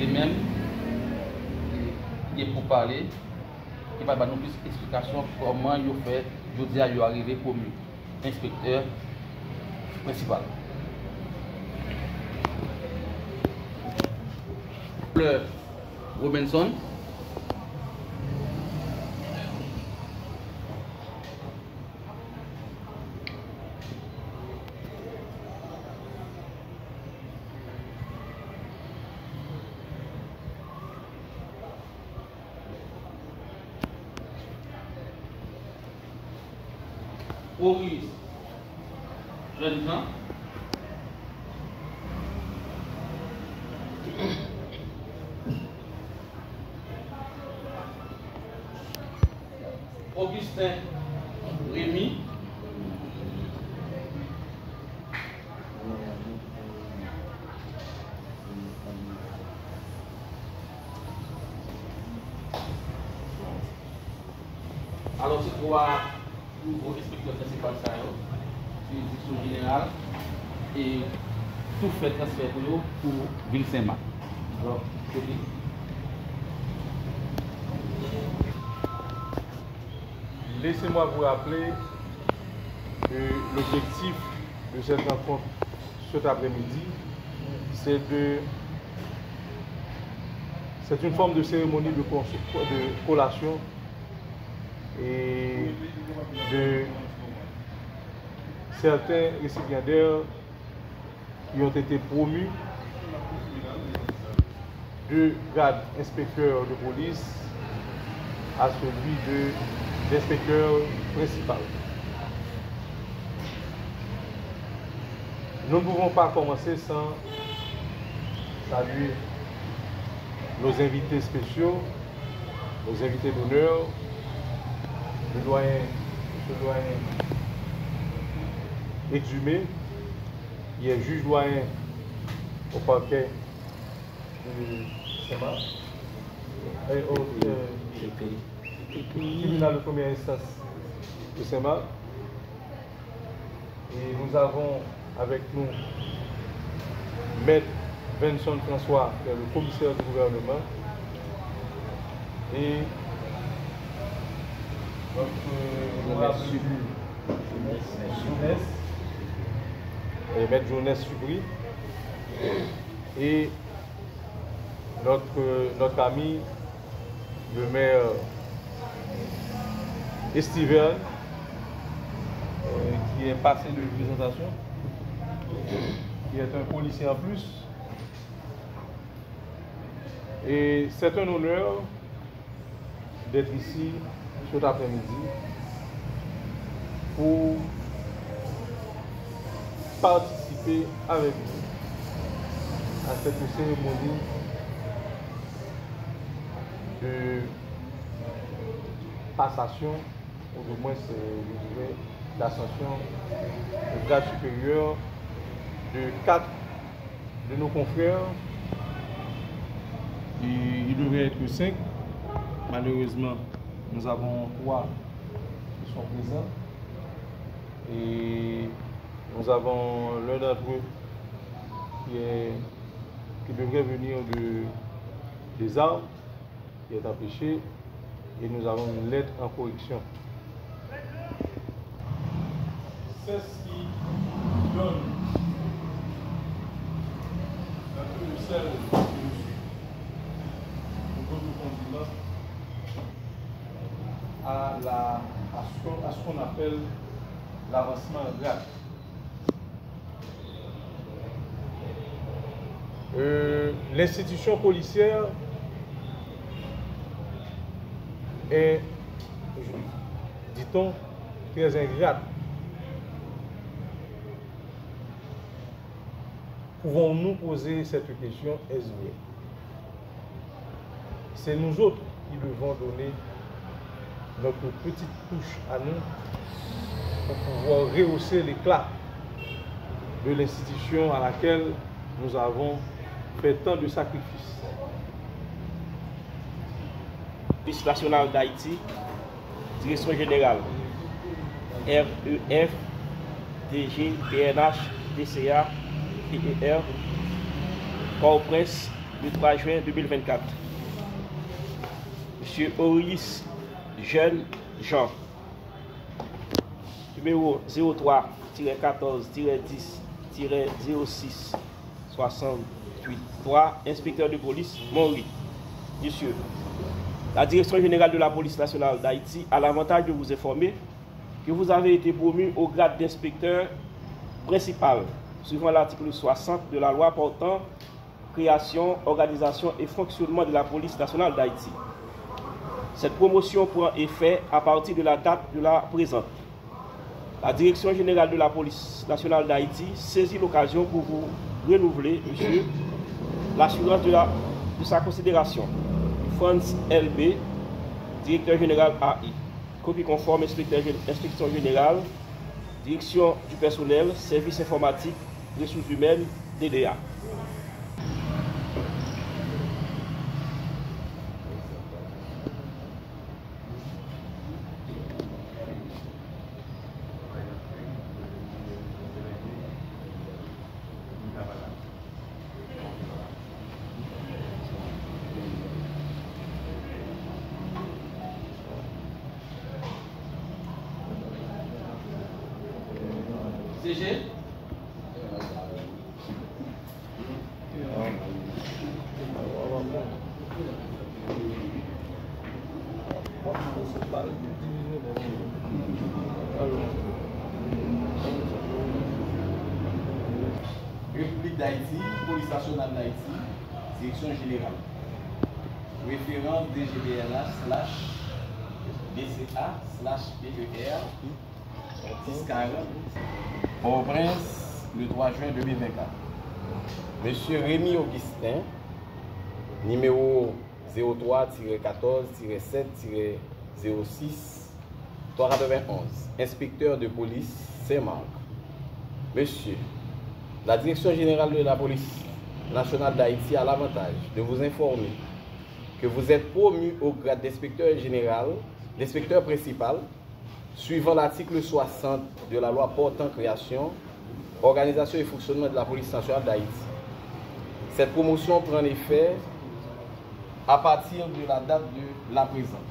les mêmes qui est pour parler, qui va nous plus d'explications comment ils ont fait, je dis à ils arrivé comme inspecteur principal. Le Robinson. Maurice, jeune Jean. Augustin Rémy. Alors, c'est trois nouveaux inspecteurs principaux juridiction générale et tout fait transfert pour Ville Saint-Marc. Alors, c'est dit. Laissez-moi vous rappeler que l'objectif de cette rencontre cet après-midi, c'est une forme de cérémonie de collation et de certains récipiendaires qui ont été promus de grade inspecteur de police à celui d'inspecteur principal. Nous ne pouvons pas commencer sans saluer nos invités spéciaux, nos invités d'honneur, le doyen exhumé, qui est juge doyen au parquet du Saint-Marc, et au tribunal de première instance de Saint-Marc. Et nous avons avec nous Maître Vincent François, qui est le commissaire du gouvernement, et notre Maître Journès Subri, et notre ami le maire Estival, qui est passé de présentation, qui est un policier en plus. Et c'est un honneur d'être ici cet après-midi pour participer avec vous à cette cérémonie de passation, ou du moins c'est l'ascension au grade supérieur de 4 de nos confrères. Il devrait être 5. Malheureusement, nous avons 3 qui sont présents. Et nous avons l'un d'entre eux qui devrait venir des armes, qui est empêché. Et nous avons une lettre en correction. C'est ce qui donne un peu de sel au continent à ce qu'on appelle l'avancement en grade. L'institution policière est, dit-on, très ingrate. Pouvons-nous poser cette question, est-ce vrai? C'est nous autres qui devons donner notre petite touche à nous pour pouvoir rehausser l'éclat de l'institution à laquelle nous avons fait tant de sacrifices. Police nationale d'Haïti, direction générale, REF, DG, PNH, DCA, PER, corps presse, le 3 juin 2024. Monsieur Auris Jeune Jean, numéro 03-10-10-06-68-3, inspecteur de police, Maury. Monsieur, la Direction générale de la police nationale d'Haïti a l'avantage de vous informer que vous avez été promu au grade d'inspecteur principal, suivant l'article 60 de la loi portant création, organisation et fonctionnement de la police nationale d'Haïti. Cette promotion prend effet à partir de la date de la présente. La Direction générale de la police nationale d'Haïti saisit l'occasion pour vous renouveler, monsieur, l'assurance de sa considération. Franz LB, directeur général AI. Copie conforme, inspection générale, direction du personnel, service informatique, ressources humaines, DDA. CG? République d'Haïti, Police nationale d'Haïti, Direction générale. Référence DGBNH/BCA/PER 1040 Port-au-Prince, le 3 juin 2024. Monsieur Rémi Augustin, numéro 03-14-7-06-391, inspecteur de police Saint-Marc. Monsieur, la Direction générale de la police nationale d'Haïti a l'avantage de vous informer que vous êtes promu au grade d'inspecteur général, d'inspecteur principal, suivant l'article 60 de la loi portant création, organisation et fonctionnement de la police nationale d'Haïti. Cette promotion prend effet à partir de la date de la présente.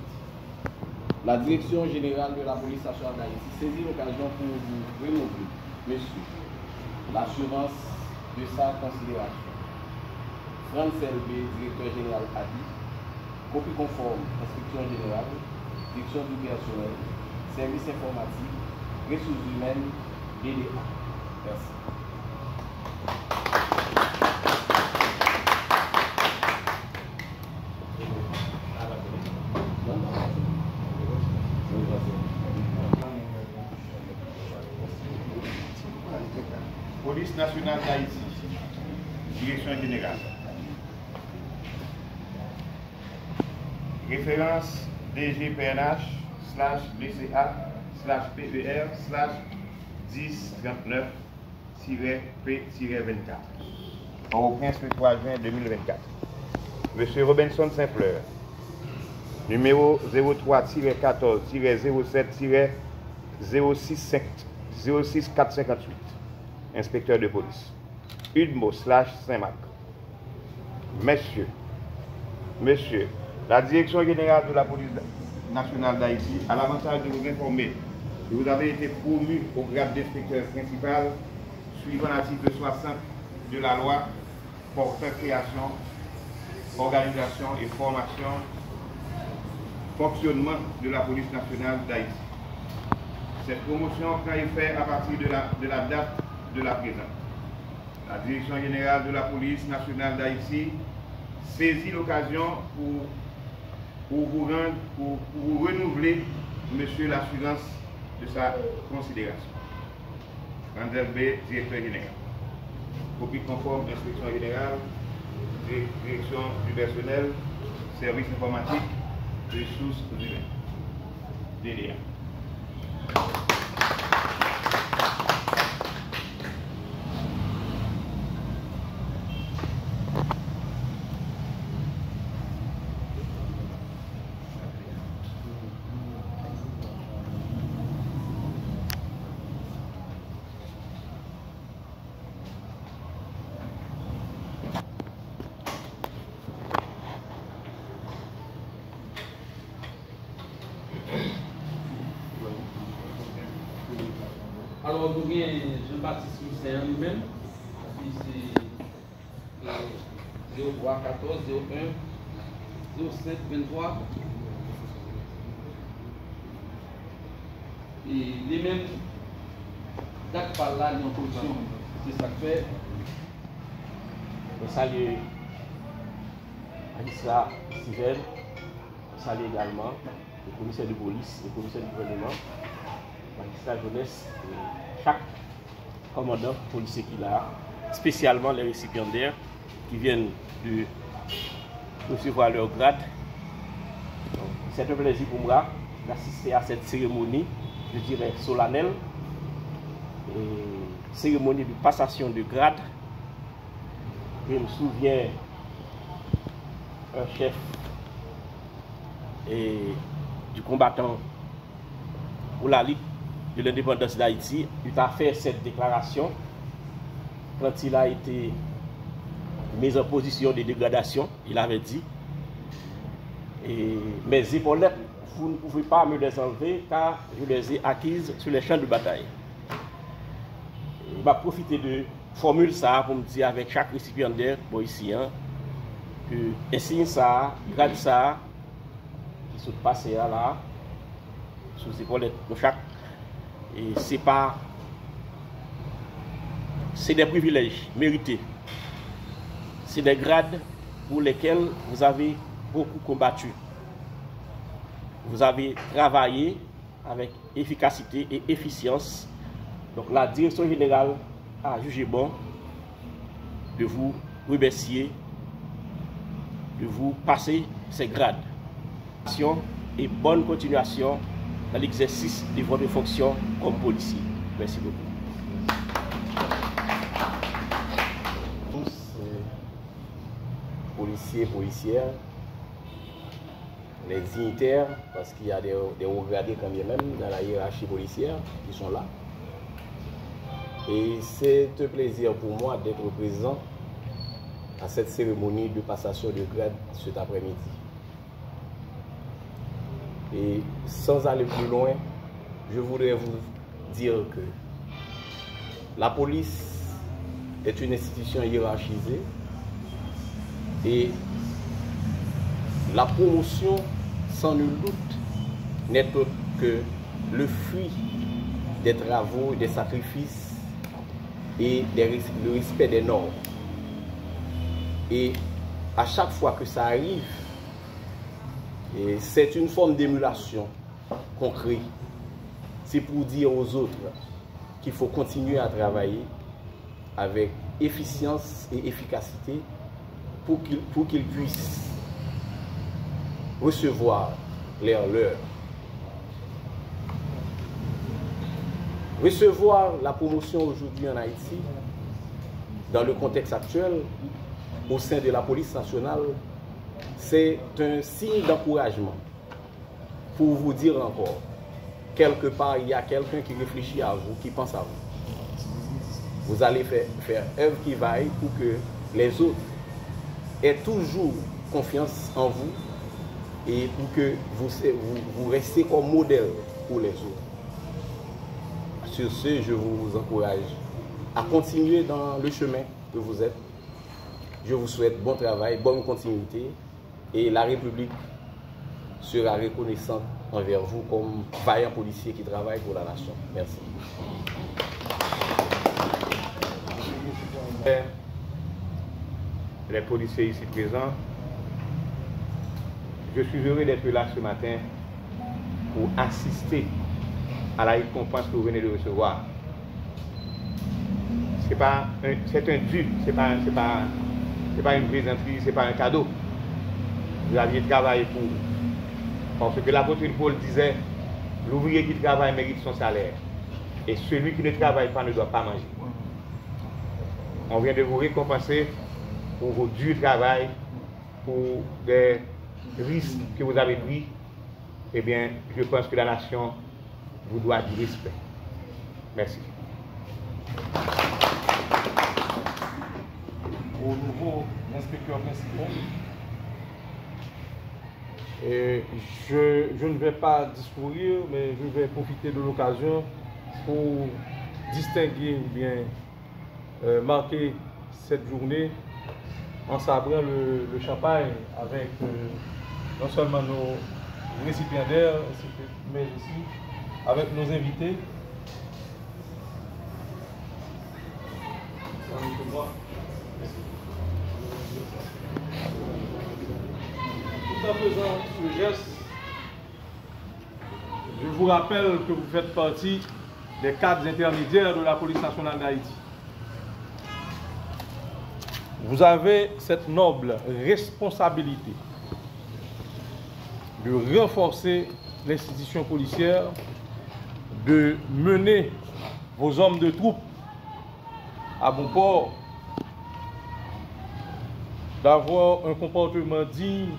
La Direction générale de la police nationale d'Haïti saisit l'occasion pour vous renouveler, monsieur, l'assurance de sa considération. Franz LB, directeur général ADI, copie conforme, inspection générale, direction du personnel, service informatique, ressources humaines, DDA. Merci. Police nationale d'Haïti, Direction générale. Référence DGPNH/BCA/1039-P-24. Port-au-Prince, le 3 juin 2024. Monsieur Robinson Saint-Fleur, numéro 03-14-07-06-458, inspecteur de police. Udmo/Saint-Marc. Monsieur, la Direction générale de la police nationale d'Haïti a l'avantage de vous informer que vous avez été promu au grade d'inspecteur principal suivant l'article 60 de la loi portant création, organisation et fonctionnement de la police nationale d'Haïti. Cette promotion prend effet à partir de la date de la présente. La Direction générale de la police nationale d'Haïti saisit l'occasion pour vous renouveler, monsieur, l'assurance de sa considération. Randel B, directeur général. Copie conforme, inspection générale, direction du personnel, service informatique, ressources humaines. DDA. Alors, nous avons Jean-Baptiste Lucien lui-même, qui c'est 03 14 01 05 23. Et les mêmes dates par là, en position, c'est ça que fait. Je salue Alissa Steven, je salue également le commissaire de police, le commissaire du gouvernement, magistrat jeunesse, et chaque commandant policier qu'il a, spécialement les récipiendaires qui viennent de recevoir leur grade. C'est un plaisir pour moi d'assister à cette cérémonie, je dirais solennelle, et cérémonie de passation de grade. Je me souviens un chef du combattant pour la Ligue de l'indépendance d'Haïti, il a fait cette déclaration quand il a été mis en position de dégradation. Il avait dit, mes épaulettes, vous ne pouvez pas me les enlever car je les ai acquises sur les champs de bataille. Il m'a profité de formule ça pour me dire avec chaque récipiendaire haïtien que insigne ça, grade ça, qui se passe là, sous les épaulettes de chaque. Et c'est des privilèges mérités. C'est des grades pour lesquels vous avez beaucoup combattu. Vous avez travaillé avec efficacité et efficience. Donc la direction générale a jugé bon de vous remercier, de vous passer ces grades. Et bonne continuation dans l'exercice de votre fonction comme policier. Merci beaucoup. Tous policiers, policières, les dignitaires, parce qu'il y a des hauts gradés quand même dans la hiérarchie policière qui sont là. Et c'est un plaisir pour moi d'être présent à cette cérémonie de passation de grade cet après-midi. Et sans aller plus loin, je voudrais vous dire que la police est une institution hiérarchisée et la promotion, sans nul doute, n'est autre que le fruit des travaux, des sacrifices et le respect des normes. Et à chaque fois que ça arrive, c'est une forme d'émulation qu'on crée. C'est pour dire aux autres qu'il faut continuer à travailler avec efficience et efficacité pour qu'ils puissent recevoir leur leurre. Recevoir la promotion aujourd'hui en Haïti, dans le contexte actuel, au sein de la police nationale, c'est un signe d'encouragement pour vous dire encore, quelque part, il y a quelqu'un qui réfléchit à vous, qui pense à vous. Vous allez faire œuvre qui vaille pour que les autres aient toujours confiance en vous et pour que vous restiez comme modèle pour les autres. Sur ce, je vous encourage à continuer dans le chemin que vous êtes. Je vous souhaite bon travail, bonne continuité et la République sera reconnaissante envers vous comme vaillant policier qui travaille pour la nation. Merci. Les policiers ici présents, je suis heureux d'être là ce matin pour assister à la récompense que vous venez de recevoir. C'est un dû, c'est pas une plaisanterie, c'est pas un cadeau. Vous aviez travaillé pour. Parce que l'apôtre Paul disait, l'ouvrier qui travaille mérite son salaire. Et celui qui ne travaille pas ne doit pas manger. On vient de vous récompenser pour vos durs travail, pour des risques que vous avez pris. Eh bien, je pense que la nation vous doit du respect. Merci. Au nouveau inspecteur principal, je ne vais pas discourir, mais je vais profiter de l'occasion pour distinguer ou bien marquer cette journée en sabrant le champagne avec non seulement nos récipiendaires, mais aussi avec nos invités. Tout en faisant ce geste, je vous rappelle que vous faites partie des cadres intermédiaires de la police nationale d'Haïti. Vous avez cette noble responsabilité de renforcer l'institution policière, de mener vos hommes de troupe à bon port, d'avoir un comportement digne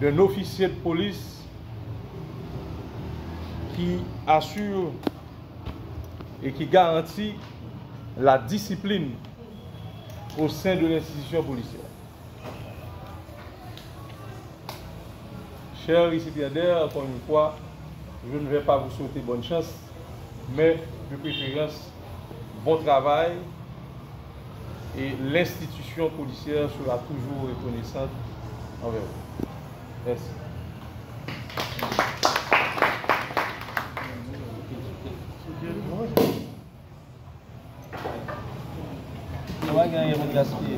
d'un officier de police qui assure et qui garantit la discipline au sein de l'institution policière. Chers récipiendaires, encore une fois, je ne vais pas vous souhaiter bonne chance, mais de préférence, bon travail, et l'institution policière sera toujours reconnaissante envers vous. Merci. On va gagner votre gaspiller.